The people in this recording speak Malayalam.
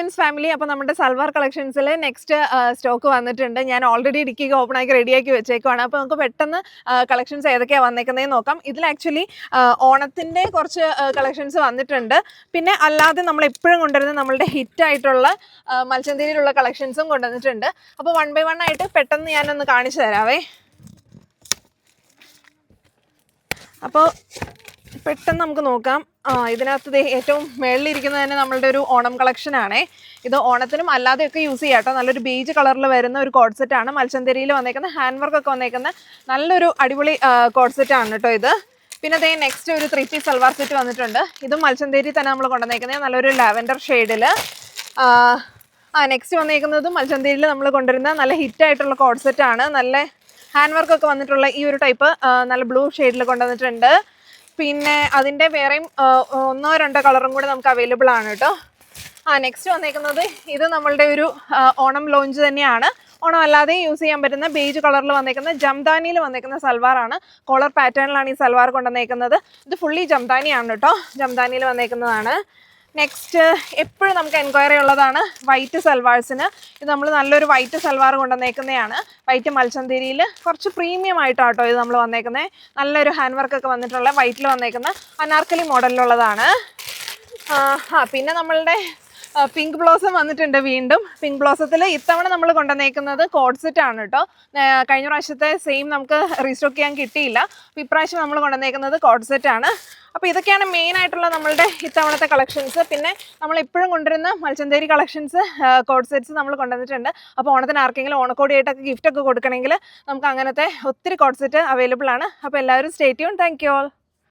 ഫ്രണ്ട്സ് ഫാമിലി, അപ്പോൾ നമ്മുടെ സൽവാർ കളക്ഷൻസിൽ നെക്സ്റ്റ് സ്റ്റോക്ക് വന്നിട്ടുണ്ട്. ഞാൻ ഓൾറെഡി ഡിക്കിക്ക് ഓപ്പൺ ആക്കി റെഡിയാക്കി വെച്ചേക്കുവാണ്. അപ്പോൾ നമുക്ക് പെട്ടെന്ന് കളക്ഷൻസ് ഏതൊക്കെയാണ് വന്നേക്കുന്നതെന്ന് നോക്കാം. ഇതിൽ ആക്ച്വലി ഓണത്തിൻ്റെ കുറച്ച് കളക്ഷൻസ് വന്നിട്ടുണ്ട്. പിന്നെ അല്ലാതെ നമ്മൾ എപ്പോഴും കൊണ്ടുവരുന്ന നമ്മളുടെ ഹിറ്റായിട്ടുള്ള മൽച്ചന്തേരിയിലുള്ള കളക്ഷൻസും കൊണ്ടുവന്നിട്ടുണ്ട്. അപ്പോൾ 1 by 1 ആയിട്ട് പെട്ടെന്ന് ഞാനൊന്ന് കാണിച്ചു തരാവേ. അപ്പോൾ പെട്ടെന്ന് നമുക്ക് നോക്കാം. ഇതിനകത്ത് ഏറ്റവും മേളിലിരിക്കുന്നത് തന്നെ നമ്മളുടെ ഒരു ഓണം കളക്ഷനാണേ. ഇത് ഓണത്തിനും അല്ലാതെയൊക്കെ യൂസ് ചെയ്യാം കേട്ടോ. നല്ലൊരു ബേജ് കളറിൽ വരുന്ന ഒരു കോഡ് സെറ്റാണ്. മൽച്ചന്തേരിയിൽ വന്നേക്കുന്ന ഹാൻഡ് വർക്കൊക്കെ വന്നേക്കുന്ന നല്ലൊരു അടിപൊളി കോഡ് സെറ്റാണ് കേട്ടോ ഇത്. പിന്നെ അതേ നെക്സ്റ്റ് ഒരു 3 പീസ് സൽവാർ സെറ്റ് വന്നിട്ടുണ്ട്. ഇതും മൽച്ചന്തേരി തന്നെ നമ്മൾ കൊണ്ടുവന്നേക്കുന്നത് നല്ലൊരു ലാവൻഡർ ഷെയ്ഡിൽ. നെക്സ്റ്റ് വന്നേക്കുന്നതും മൽച്ചന്തേരിയിൽ നമ്മൾ കൊണ്ടുവരുന്ന നല്ല ഹിറ്റായിട്ടുള്ള കോഡ് സെറ്റാണ്. നല്ല ഹാൻഡ് വർക്കൊക്കെ വന്നിട്ടുള്ള ഈ ഒരു ടൈപ്പ് നല്ല ബ്ലൂ ഷെയ്ഡിൽ കൊണ്ടുവന്നിട്ടുണ്ട്. പിന്നെ അതിൻ്റെ വേറെയും 1-2 കളറും കൂടെ നമുക്ക് അവൈലബിൾ ആണ് കേട്ടോ. നെക്സ്റ്റ് വന്നേക്കുന്നത് ഇത് നമ്മളുടെ ഒരു ഓണം ലോഞ്ച് തന്നെയാണ്. ഓണം അല്ലാതെ യൂസ് ചെയ്യാൻ പറ്റുന്ന ബേജ് കളറിൽ വന്നേക്കുന്ന ജംദാനിയിൽ വന്നേക്കുന്ന സൽവാറാണ്. കോളർ പാറ്റേണിലാണ് ഈ സൽവാർ കൊണ്ടുവന്നേക്കുന്നത്. ഇത് ഫുള്ളി ജംദാനിയാണ് കേട്ടോ. ജംദാനിയിൽ വന്നേക്കുന്നതാണ്. നെക്സ്റ്റ് എപ്പോഴും നമുക്ക് എൻക്വയറി ഉള്ളതാണ് വൈറ്റ് സൽവാർസിന്. ഇത് നമ്മൾ നല്ലൊരു വൈറ്റ് സൽവാർ കൊണ്ടുവന്നേക്കുന്നതാണ്. വൈറ്റ് മൽച്ചന്തേരിയിൽ കുറച്ച് പ്രീമിയം ആയിട്ടാണ് കേട്ടോ ഇത് നമ്മൾ വന്നേക്കുന്നത്. നല്ലൊരു ഹാൻഡ് വർക്കൊക്കെ വന്നിട്ടുള്ള വൈറ്റിൽ വന്നേക്കുന്ന അനാർക്കലി മോഡലിലുള്ളതാണ്. പിന്നെ നമ്മളുടെ പിങ്ക് ബ്ലോസം വന്നിട്ടുണ്ട് വീണ്ടും. പിങ്ക് ബ്ലോസത്തിൽ ഇത്തവണ നമ്മൾ കൊണ്ടുവന്നേക്കുന്നത് കോഡ് സെറ്റ് ആണ് കേട്ടോ. കഴിഞ്ഞ പ്രാവശ്യത്തെ സെയിം നമുക്ക് റീസ്റ്റോക്ക് ചെയ്യാൻ കിട്ടിയില്ല. അപ്പോൾ ഇപ്രാവശ്യം നമ്മൾ കൊണ്ടുവന്നേക്കുന്നത് കോഡ് സെറ്റ് ആണ്. അപ്പോൾ ഇതൊക്കെയാണ് മെയിൻ ആയിട്ടുള്ള നമ്മളുടെ ഇത്തവണത്തെ കളക്ഷൻസ്. പിന്നെ നമ്മൾ എപ്പോഴും കൊണ്ടുവരുന്ന മൽച്ചന്തേരി കളക്ഷൻസ് കോഡ് സെറ്റ്സ് നമ്മൾ കൊണ്ടുവന്നിട്ടുണ്ട്. അപ്പോൾ ഓണത്തിന് ആർക്കെങ്കിലും ഓണക്കോടിയായിട്ടൊക്കെ ഗിഫ്റ്റൊക്കെ കൊടുക്കണമെങ്കിൽ നമുക്ക് അങ്ങനത്തെ ഒത്തിരി കോഡ് സെറ്റ് അവൈലബിൾ ആണ്. അപ്പോൾ എല്ലാവരും stay tune. Thank you all.